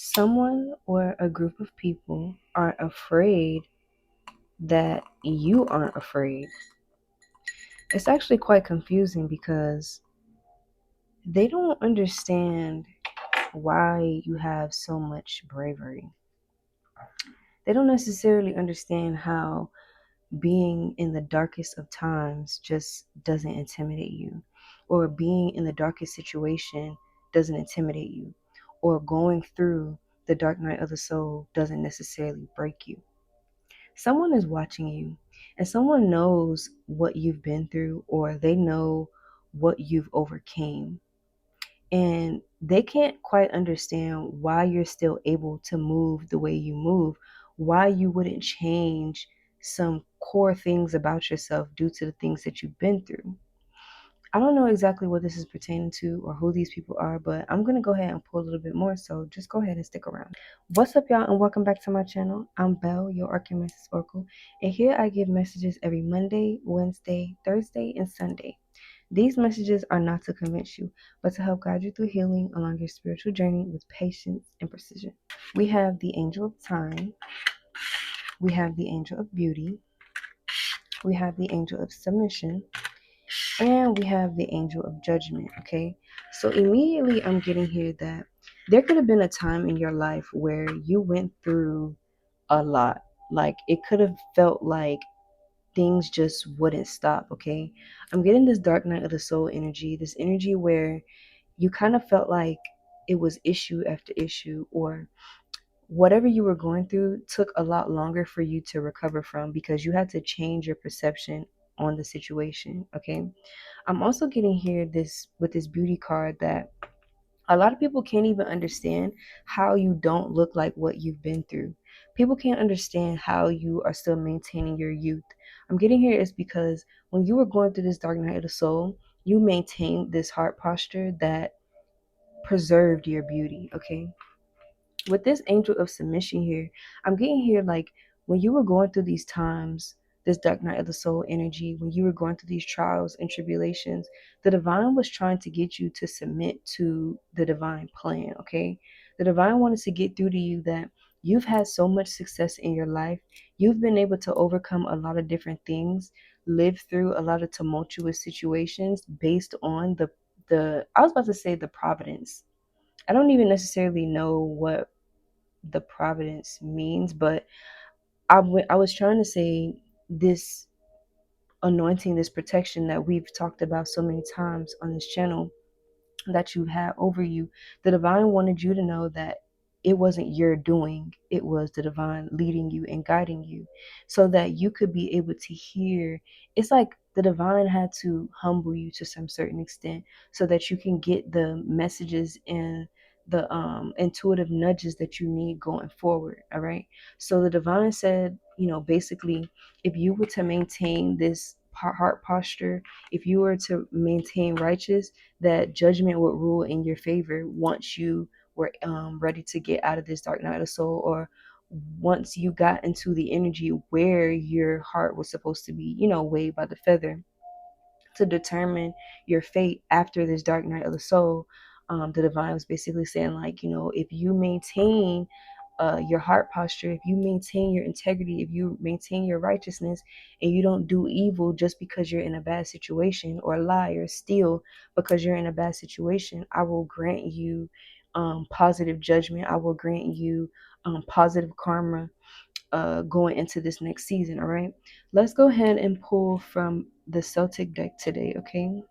someone or a group of people are afraid that you aren't afraid. It's actually quite confusing because they don't understand why you have so much bravery. They don't necessarily understand how being in the darkest of times just doesn't intimidate you, or being in the darkest situation doesn't intimidate you, or going through the dark night of the soul doesn't necessarily break you. Someone is watching you, and someone knows what you've been through, or they know what you've overcame, and they can't quite understand why you're still able to move the way you move, why you wouldn't change some core things about yourself due to the things that you've been through. I don't know exactly what this is pertaining to or who these people are, but I'm going to go ahead and pull a little bit more, so just go ahead and stick around. What's up, y'all, and welcome back to my channel. I'm Belle, your Archimedes Oracle, and here I give messages every Monday, Wednesday, Thursday, and Sunday. These messages are not to convince you, but to help guide you through healing along your spiritual journey with patience and precision. We have the Angel of Time, we have the Angel of Beauty, we have the Angel of Submission, and we have the Angel of Judgment, okay? So immediately I'm getting here that there could have been a time in your life where you went through a lot. Like, it could have felt like things just wouldn't stop, okay? I'm getting this dark night of the soul energy, this energy where you kind of felt like it was issue after issue, or whatever you were going through took a lot longer for you to recover from because you had to change your perception on the situation, okay? I'm also getting here this with this beauty card that a lot of people can't even understand how you don't look like what you've been through. People can't understand how you are still maintaining your youth. I'm getting here is because when you were going through this dark night of the soul, you maintained this heart posture that preserved your beauty, okay? With this Angel of Submission here, I'm getting here like when you were going through these times, this dark night of the soul energy, when you were going through these trials and tribulations, the divine was trying to get you to submit to the divine plan, okay? The divine wanted to get through to you that you've had so much success in your life. You've been able to overcome a lot of different things, live through a lot of tumultuous situations based on the I was about to say the providence. I don't even necessarily know what the providence means, but I was trying to say this anointing, this protection that we've talked about so many times on this channel that you have over you. The divine wanted you to know that it wasn't your doing, it was the divine leading you and guiding you so that you could be able to hear. It's like the divine had to humble you to some certain extent so that you can get the messages and the intuitive nudges that you need going forward. All right, so the divine said, basically, if you were to maintain this heart posture, if you were to maintain righteous, that judgment would rule in your favor once you were ready to get out of this dark night of soul, or once you got into the energy where your heart was supposed to be, weighed by the feather to determine your fate after this dark night of the soul. The divine was basically saying, like, if you maintain your heart posture, if you maintain your integrity, if you maintain your righteousness, and you don't do evil just because you're in a bad situation, or lie or steal because you're in a bad situation, I will grant you positive judgment. I will grant you positive karma going into this next season. All right, let's go ahead and pull from the Celtic deck today, okay?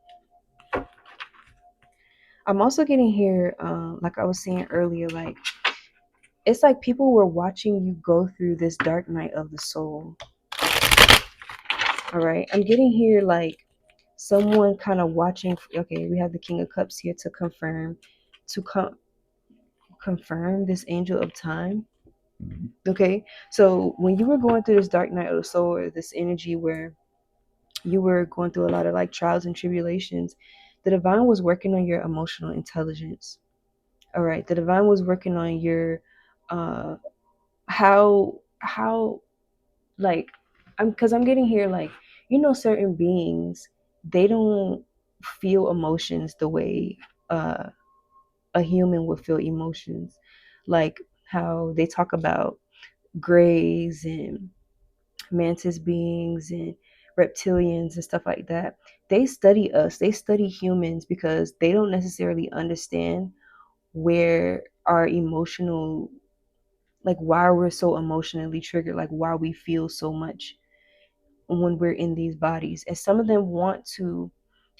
I'm also getting here, like I was saying earlier, like it's like people were watching you go through this dark night of the soul. All right, I'm getting here like someone kind of watching. Okay, we have the King of Cups here to confirm, to confirm this Angel of Time. Okay, so when you were going through this dark night of the soul, or this energy where you were going through a lot of like trials and tribulations, the divine was working on your emotional intelligence. All right, the divine was working on your uh how like I'm getting here like, certain beings, they don't feel emotions the way uh a human would feel emotions. like how they talk about grays and mantis beings and reptilians and stuff like that. They study us, they study humans because they don't necessarily understand where our emotional, like why we're so emotionally triggered, like why we feel so much when we're in these bodies. And some of them want to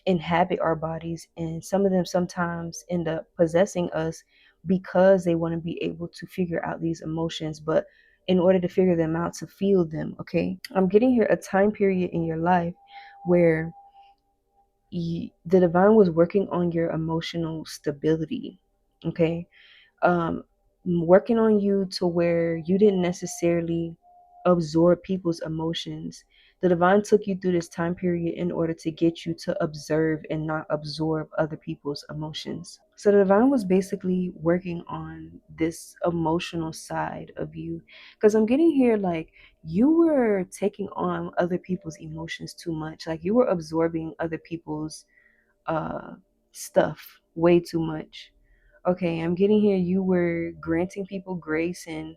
inhabit our bodies, and some of them sometimes end up possessing us because they want to be able to figure out these emotions. But in order to figure them out, to feel them, okay, I'm getting here a time period in your life where the divine was working on your emotional stability, okay, working on you to where you didn't necessarily absorb people's emotions. The divine took you through this time period in order to get you to observe and not absorb other people's emotions. So the divine was basically working on this emotional side of you, because I'm getting here like you were taking on other people's emotions too much. Like you were absorbing other people's uh stuff way too much. Okay, I'm getting here you were granting people grace, and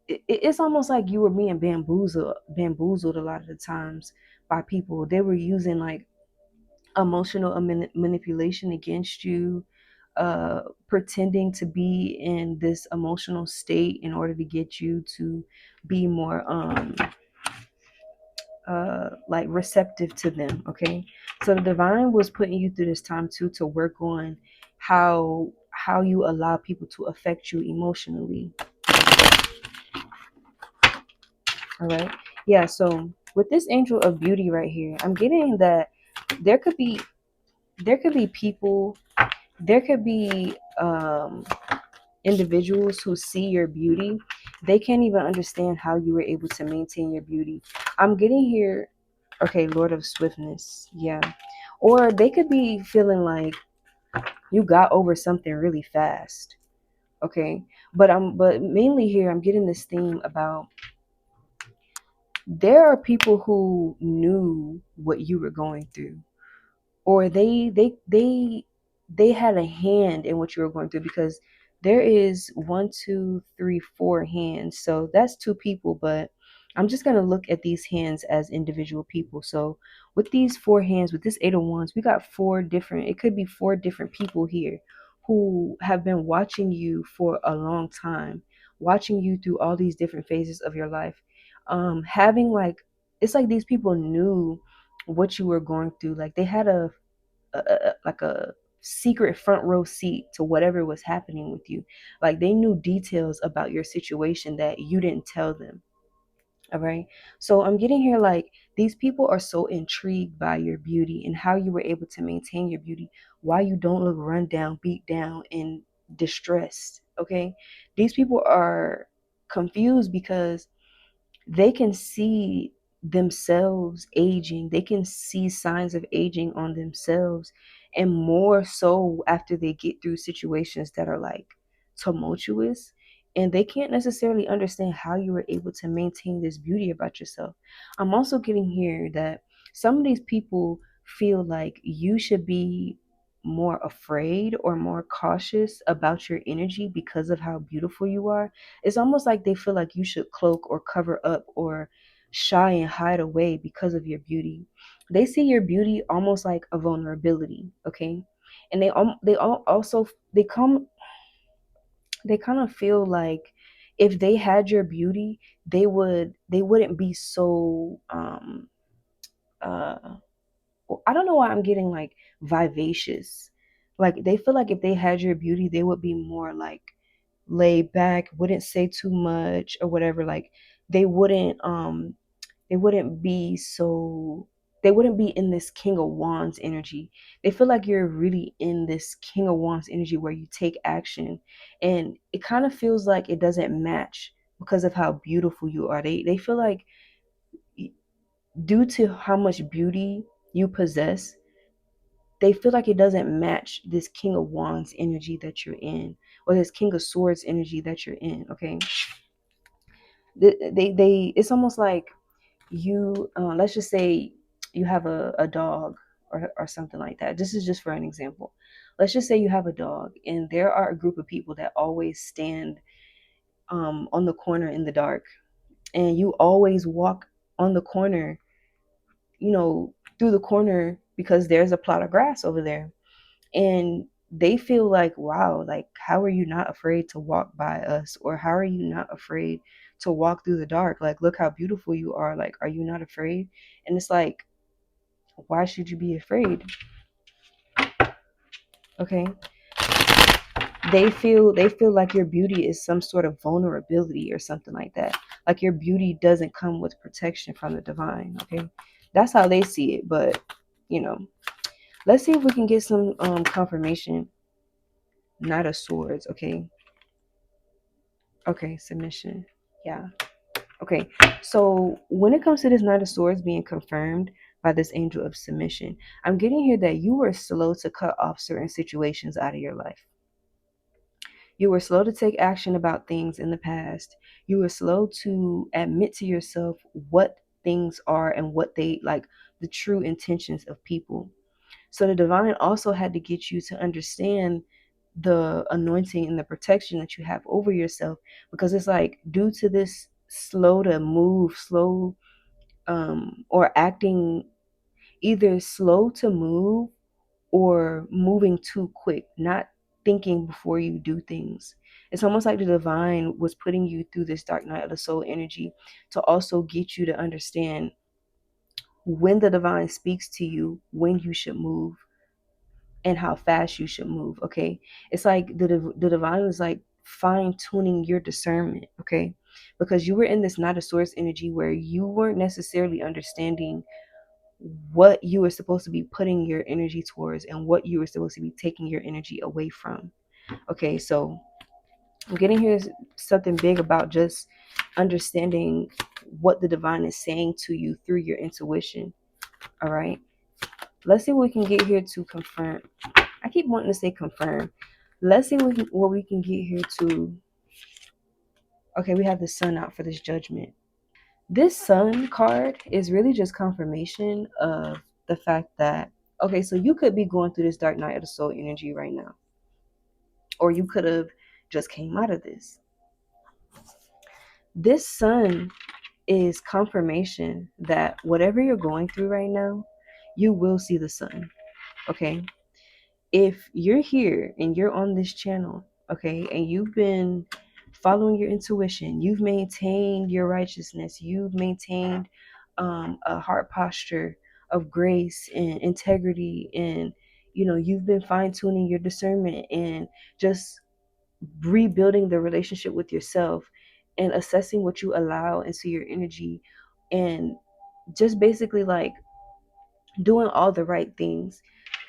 it's almost like you were being bamboozled a lot of the times by people. They were using like emotional manipulation against you, pretending to be in this emotional state in order to get you to be more like receptive to them. Okay, so the divine was putting you through this time too to work on how you allow people to affect you emotionally. All right, yeah, so with this angel of beauty right here, I'm getting that there could be people, there could be individuals who see your beauty. They can't even understand how you were able to maintain your beauty. I'm getting here, okay, Lord of Swiftness, yeah. Or they could be feeling like you got over something really fast. Okay. But mainly here I'm getting this theme about there are people who knew what you were going through, or they had a hand in what you were going through, because there is one, two, three, four hands, so that's two people. But I'm just going to look at these hands as individual people. So with these four hands, with this eight of wands, we got four different, it could be four different people here who have been watching you for a long time, watching you through all these different phases of your life, having like, it's like these people knew what you were going through. Like they had like a secret front row seat to whatever was happening with you. Like they knew details about your situation that you didn't tell them. All right. So I'm getting here like these people are so intrigued by your beauty and how you were able to maintain your beauty, why you don't look run down, beat down, and distressed. Okay. These people are confused because they can see themselves aging. They can see signs of aging on themselves, and more so after they get through situations that are like tumultuous. And they can't necessarily understand how you were able to maintain this beauty about yourself. I'm also getting here that some of these people feel like you should be more afraid or more cautious about your energy because of how beautiful you are. It's almost like they feel like you should cloak or cover up or shy and hide away because of your beauty. They see your beauty almost like a vulnerability, okay? And they all also they kind of feel like if they had your beauty, they wouldn't be so uh I don't know why I'm getting like vivacious. Like they feel like if they had your beauty, they would be more like laid back, wouldn't say too much or whatever. Like they wouldn't they wouldn't be so they wouldn't be in this King of Wands energy. They feel like you're really in this King of Wands energy where you take action, and it kind of feels like it doesn't match because of how beautiful you are. They feel like due to how much beauty you possess, they feel like it doesn't match this King of Wands energy that you're in, or this King of Swords energy that you're in. Okay, they it's almost like you let's just say you have a dog or something like that. This is just for an example. let's just say you have a dog and there are a group of people that always stand on the corner in the dark, and you always walk on the corner, through the corner because there's a plot of grass over there. And they feel like, wow, like, how are you not afraid to walk by us? Or how are you not afraid to walk through the dark? Like, look how beautiful you are. Like, are you not afraid? And it's like, why should you be afraid? Okay. They feel like your beauty is some sort of vulnerability or something like that. Like your beauty doesn't come with protection from the divine. Okay. That's how they see it. But, you know, let's see if we can get some confirmation. Knight of Swords. Okay. Okay, submission. Yeah. Okay. So when it comes to this Knight of Swords being confirmed by this angel of submission, I'm getting here that you were slow to cut off certain situations out of your life. You were slow to take action about things in the past. You were slow to admit to yourself what things are and what they like, the true intentions of people. So the divine also had to get you to understand the anointing and the protection that you have over yourself, because it's like, due to this slow to move, slow or acting, either slow to move or moving too quick, not thinking before you do things. It's almost like the divine was putting you through this dark night of the soul energy to also get you to understand when the divine speaks to you, when you should move and how fast you should move. Okay. It's like the divine is like fine tuning your discernment. Okay. Because you were in this not a source energy where you weren't necessarily understanding what you were supposed to be putting your energy towards and what you were supposed to be taking your energy away from. Okay. So I'm getting here something big about just understanding what the divine is saying to you through your intuition. All right. Let's see what we can get here to confirm. I keep wanting to say confirm. Let's see what we can get here to. Okay, we have the sun out for this judgment. This sun card is really just confirmation of the fact that, okay, so you could be going through this dark night of the soul energy right now. Or you could have just came out of this. This sun is confirmation that whatever you're going through right now, you will see the sun. Okay. If you're here and you're on this channel, okay, and you've been following your intuition, you've maintained your righteousness, you've maintained a heart posture of grace and integrity, and you've been fine-tuning your discernment and just rebuilding the relationship with yourself and assessing what you allow into your energy, and just basically like doing all the right things.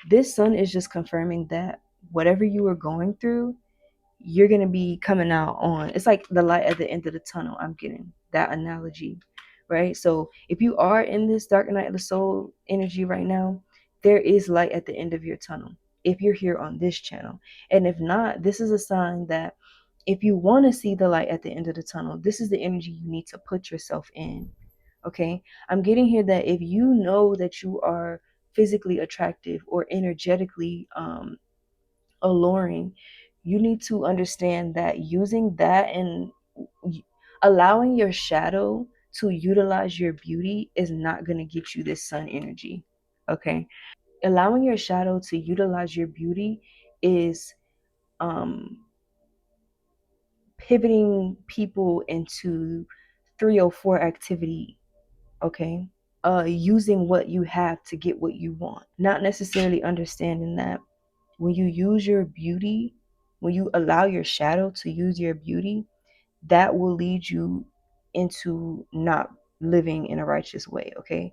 This sun is just confirming that whatever you were going through, you're going to be coming out on. It's like the light at the end of the tunnel. I'm getting that analogy, right? So if you are in this dark night of the soul energy right now, there is light at the end of your tunnel if you're here on this channel. And if not, this is a sign that if you want to see the light at the end of the tunnel, this is the energy you need to put yourself in. Okay. I'm getting here that if you know that you are physically attractive or energetically alluring, you need to understand that using that and allowing your shadow to utilize your beauty is not going to get you this sun energy. Okay. Allowing your shadow to utilize your beauty is um pivoting people into 304 activity. Okay. Using what you have to get what you want, not necessarily understanding that when you use your beauty, when you allow your shadow to use your beauty, that will lead you into not living in a righteous way. Okay.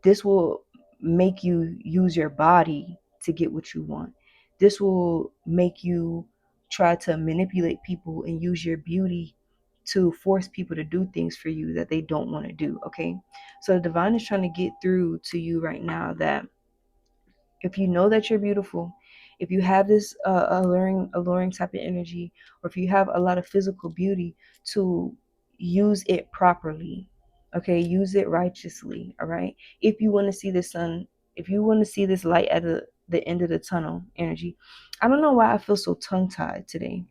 This will make you use your body to get what you want. This will make you try to manipulate people and use your beauty to force people to do things for you that they don't want to do. Okay. So the divine is trying to get through to you right now that if you know that you're beautiful, if you have this alluring type of energy, or if you have a lot of physical beauty, to use it properly. Okay, use it righteously. All right. If you want to see the sun, if you want to see this light at the end of the tunnel energy. I don't know why I feel so tongue-tied today.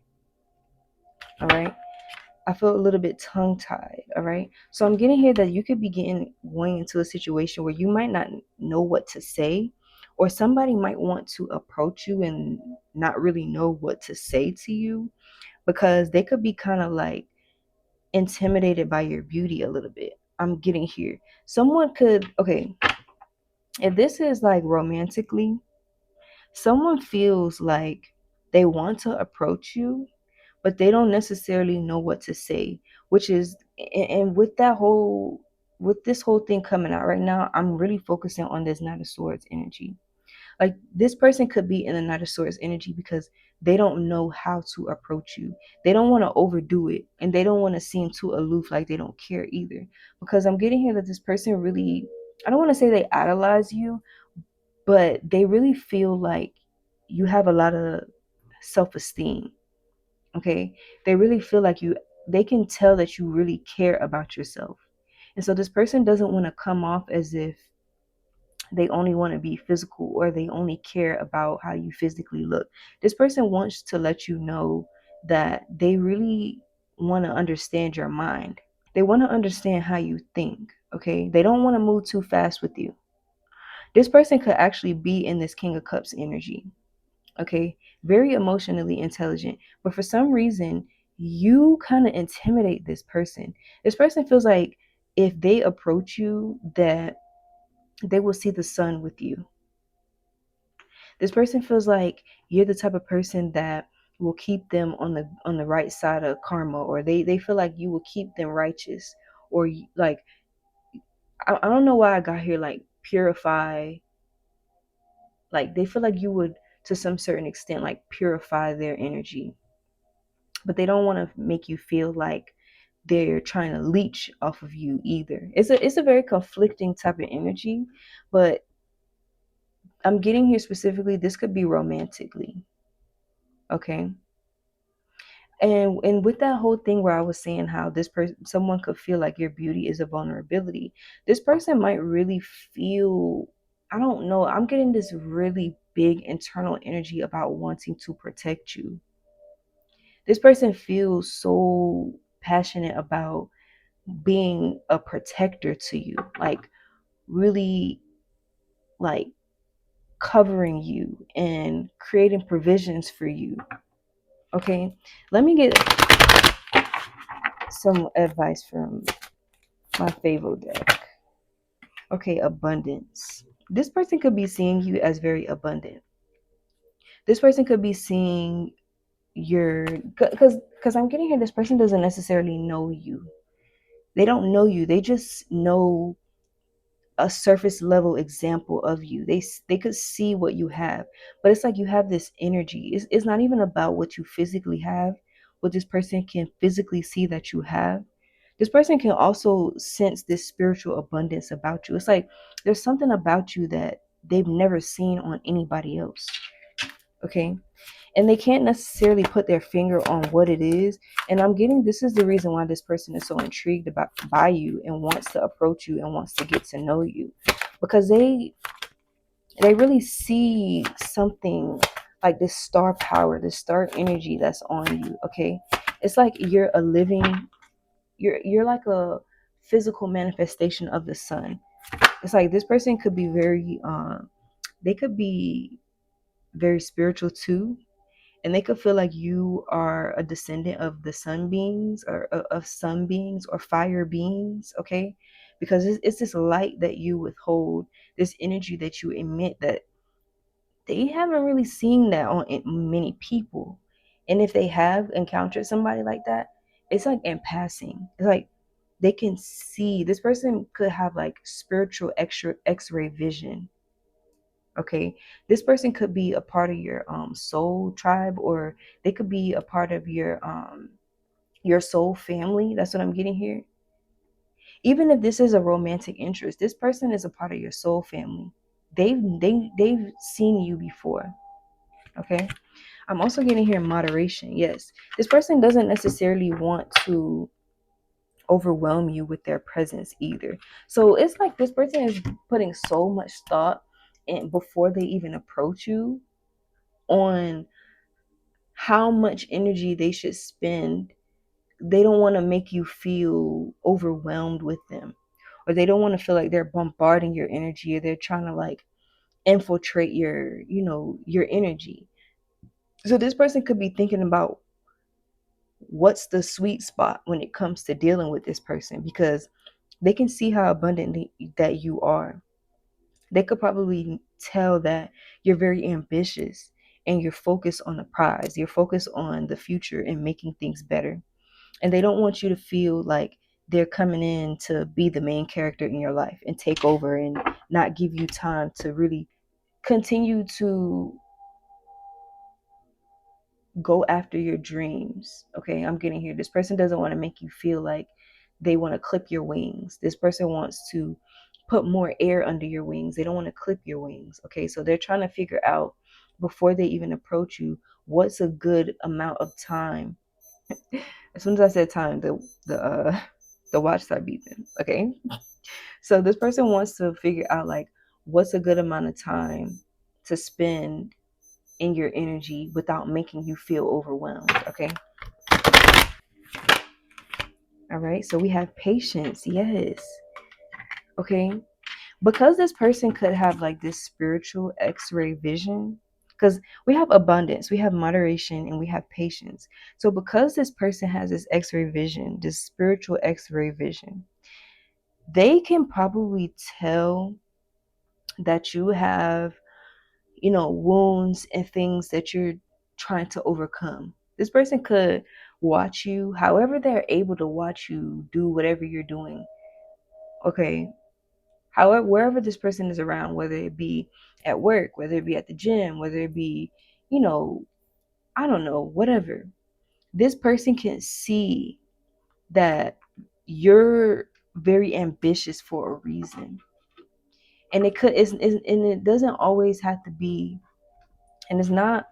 All right. I feel a little bit tongue-tied. All right. So I'm getting here that you could be going into a situation where you might not know what to say, or somebody might want to approach you and not really know what to say to you, because they could be kind of like intimidated by your beauty a little bit. I'm getting here. Someone could, okay, if this is like romantically, someone feels like they want to approach you, but they don't necessarily know what to say, which is, and with this whole thing coming out right now, I'm really focusing on this Knight of Swords energy. Like, this person could be in the Knight of Swords energy because they don't know how to approach you. They don't want to overdo it, and they don't want to seem too aloof, like they don't care either. Because I'm getting here that this person really, I don't want to say they idolize you, but they really feel like you have a lot of self-esteem. Okay, they really feel like they can tell that you really care about yourself. And so this person doesn't want to come off as if they only want to be physical, or they only care about how you physically look. This person wants to let you know that they really want to understand your mind. They want to understand how you think. Okay, they don't want to move too fast with you. This person could actually be in this King of Cups energy. Okay, very emotionally intelligent, but for some reason you kind of intimidate this person. This person feels like if they approach you, that they will see the sun with you. This person feels like you're the type of person that will keep them on the right side of karma, or they feel like you will keep them righteous, or like, I don't know why I got here like purify. Like, they feel like you would, to some certain extent, like purify their energy, but they don't want to make you feel like they're trying to leech off of you either. It's a very conflicting type of energy, but I'm getting here specifically, this could be romantically. Okay. And with that whole thing where I was saying how this person, someone could feel like your beauty is a vulnerability, this person might really feel, I don't know, I'm getting this really big internal energy about wanting to protect you. This person feels so passionate about being a protector to you, like really, like covering you and creating provisions for you. Okay, let me get some advice from my favorite deck. Okay, abundance. This person could be seeing you as very abundant. This person could be seeing your, because I'm getting here, this person doesn't necessarily know you. They don't know you. They just know a surface level example of you. They could see what you have, but it's like you have this energy. It's not even about what you physically have, what this person can physically see that you have. This person can also sense this spiritual abundance about you. It's like there's something about you that they've never seen on anybody else. Okay, and they can't necessarily put their finger on what it is. And I'm getting, this is the reason why this person is so intrigued by you and wants to approach you and wants to get to know you, because they really see something like this star power, this star energy that's on you. Okay, it's like you're a living, you're like a physical manifestation of the sun. It's like this person could be very they could be very spiritual too, and they could feel like you are a descendant of the sun beings, or of sun beings or fire beings. Okay, because it's this light that you withhold, this energy that you emit, that they haven't really seen that on many people. And if they have encountered somebody like that, it's like in passing. It's like they can see, this person could have like spiritual x-ray vision. Okay, this person could be a part of your soul tribe, or they could be a part of your soul family. That's what I'm getting here. Even if this is a romantic interest, this person is a part of your soul family. They've seen you before. Okay, I'm also getting here moderation. Yes, this person doesn't necessarily want to overwhelm you with their presence either. So it's like this person is putting so much thought and before they even approach you on how much energy they should spend. They don't want to make you feel overwhelmed with them, or they don't want to feel like they're bombarding your energy, or they're trying to like infiltrate your energy. So this person could be thinking about what's the sweet spot when it comes to dealing with this person, because they can see how abundant that you are. They could probably tell that you're very ambitious and you're focused on the prize. You're focused on the future and making things better. And they don't want you to feel like they're coming in to be the main character in your life and take over and not give you time to really continue to go after your dreams. Okay, I'm getting here. This person doesn't want to make you feel like they want to clip your wings. This person wants to put more air under your wings. They don't want to clip your wings. Okay, so they're trying to figure out before they even approach you what's a good amount of time. As soon as I said time, the watch started beeping. Okay, so this person wants to figure out like what's a good amount of time to spend in your energy without making you feel overwhelmed. Okay. All right. So we have patience. Yes. Okay. Because this person could have like this spiritual x-ray vision, because we have abundance, we have moderation, and we have patience. So because this person has this x-ray vision, this spiritual x-ray vision, they can probably tell that you have wounds and things that you're trying to overcome. This person could watch you, however they're able to watch you do whatever you're doing. Okay. However, wherever this person is around, whether it be at work, whether it be at the gym, whether it be, I don't know, whatever. This person can see that you're very ambitious for a reason. And and it doesn't always have to be, and it's not,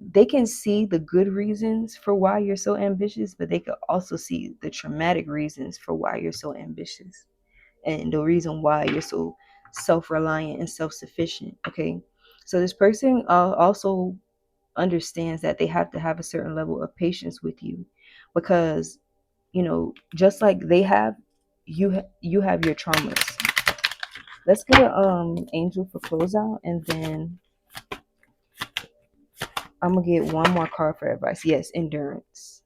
they can see the good reasons for why you're so ambitious, but they could also see the traumatic reasons for why you're so ambitious and the reason why you're so self-reliant and self-sufficient. Okay, so this person also understands that they have to have a certain level of patience with you, because just like they have, you have your traumas. Let's get an angel for closeout, and then I'm gonna get one more card for advice. Yes, endurance.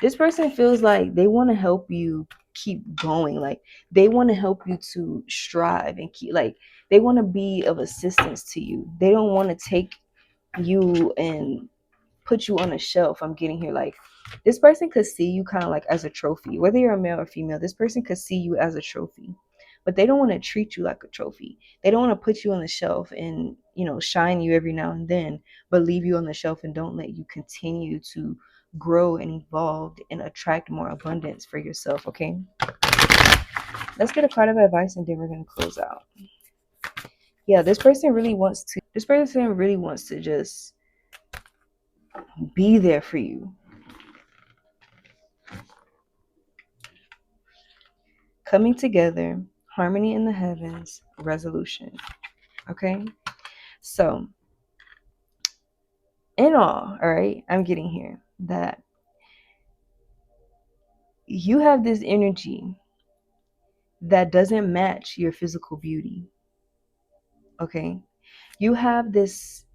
This person feels like they want to help you keep going. Like they want to help you to strive and keep, like they want to be of assistance to you. They don't want to take you and put you on a shelf. I'm getting here, like this person could see you kind of like as a trophy. Whether you're a male or female, this person could see you as a trophy, but they don't want to treat you like a trophy. They don't want to put you on the shelf and shine you every now and then, but leave you on the shelf and don't let you continue to grow and evolve and attract more abundance for yourself. Okay, let's get a card of advice, and then we're going to close out. Yeah, this person really wants to just be there for you. Coming together, harmony in the heavens, resolution. Okay, so in all right, I'm getting here that you have this energy that doesn't match your physical beauty. Okay, you have this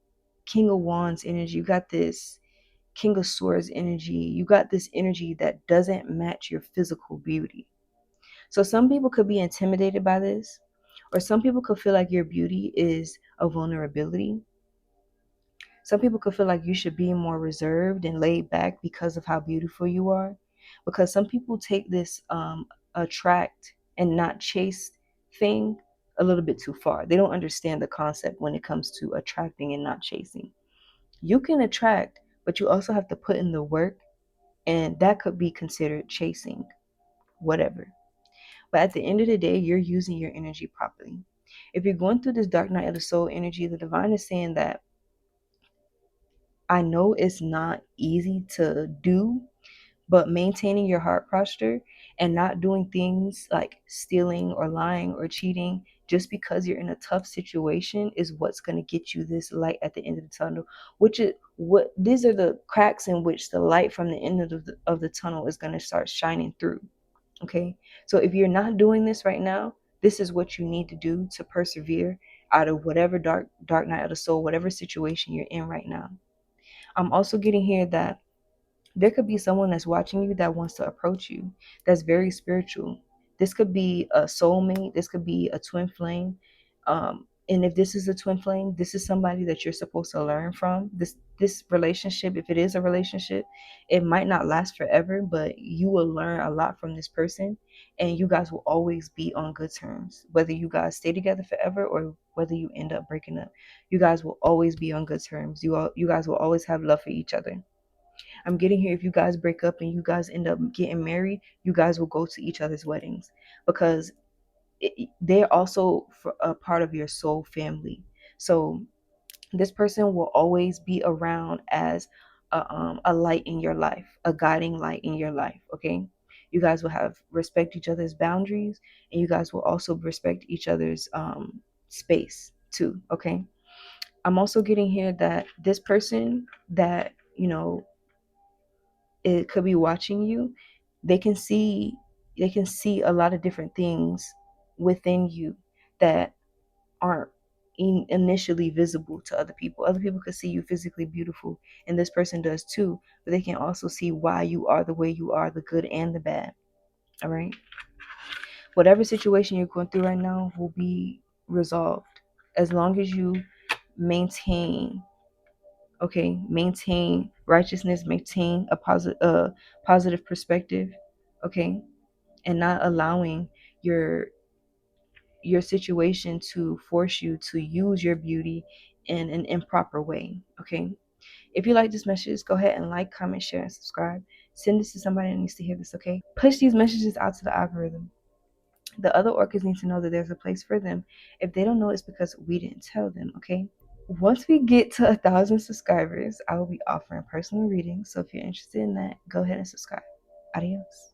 King of Wands energy, you got this King of Swords energy, you got this energy that doesn't match your physical beauty. So some people could be intimidated by this, or some people could feel like your beauty is a vulnerability. Some people could feel like you should be more reserved and laid back because of how beautiful you are. Because some people take this attract and not chase thing a little bit too far. They don't understand the concept when it comes to attracting and not chasing. You can attract, but you also have to put in the work, and that could be considered chasing, whatever. But at the end of the day, you're using your energy properly. If you're going through this dark night of the soul energy, the divine is saying that I know it's not easy to do, but maintaining your heart posture and not doing things like stealing or lying or cheating just because you're in a tough situation is what's going to get you this light at the end of the tunnel, which is what these are the cracks in which the light from the end of the tunnel is going to start shining through. Okay, so if you're not doing this right now, this is what you need to do to persevere out of whatever dark night of the soul, whatever situation you're in right now. I'm also getting here that there could be someone that's watching you that wants to approach you, that's very spiritual. This could be a soulmate, this could be a twin flame. And if this is a twin flame, this is somebody that you're supposed to learn from. This relationship, if it is a relationship, it might not last forever, but you will learn a lot from this person, and you guys will always be on good terms. Whether you guys stay together forever or whether you end up breaking up, you guys will always be on good terms. You guys will always have love for each other. I'm getting here, if you guys break up and you guys end up getting married, you guys will go to each other's weddings, because they're also a part of your soul family. So this person will always be around as a light in your life, a guiding light in your life. Okay, you guys will have respect each other's boundaries, and you guys will also respect each other's space too. Okay, I'm also getting here that this person that it could be watching you, they can see a lot of different things within you that aren't initially visible to other people. Other people could see you physically beautiful, and this person does too, but they can also see why you are the way you are, the good and the bad. All right, whatever situation you're going through right now will be resolved as long as you maintain, maintain righteousness, maintain a positive perspective, okay, and not allowing your situation to force you to use your beauty in an improper way. Okay, if you like this message, go ahead and like, comment, share, and subscribe. Send this to somebody that needs to hear this. Okay, push these messages out to the algorithm. The other orchids need to know that there's a place for them. If they don't know, it's because we didn't tell them. Okay, once we get to 1,000 subscribers, I will be offering personal readings. So if you're interested in that, go ahead and subscribe. Adios.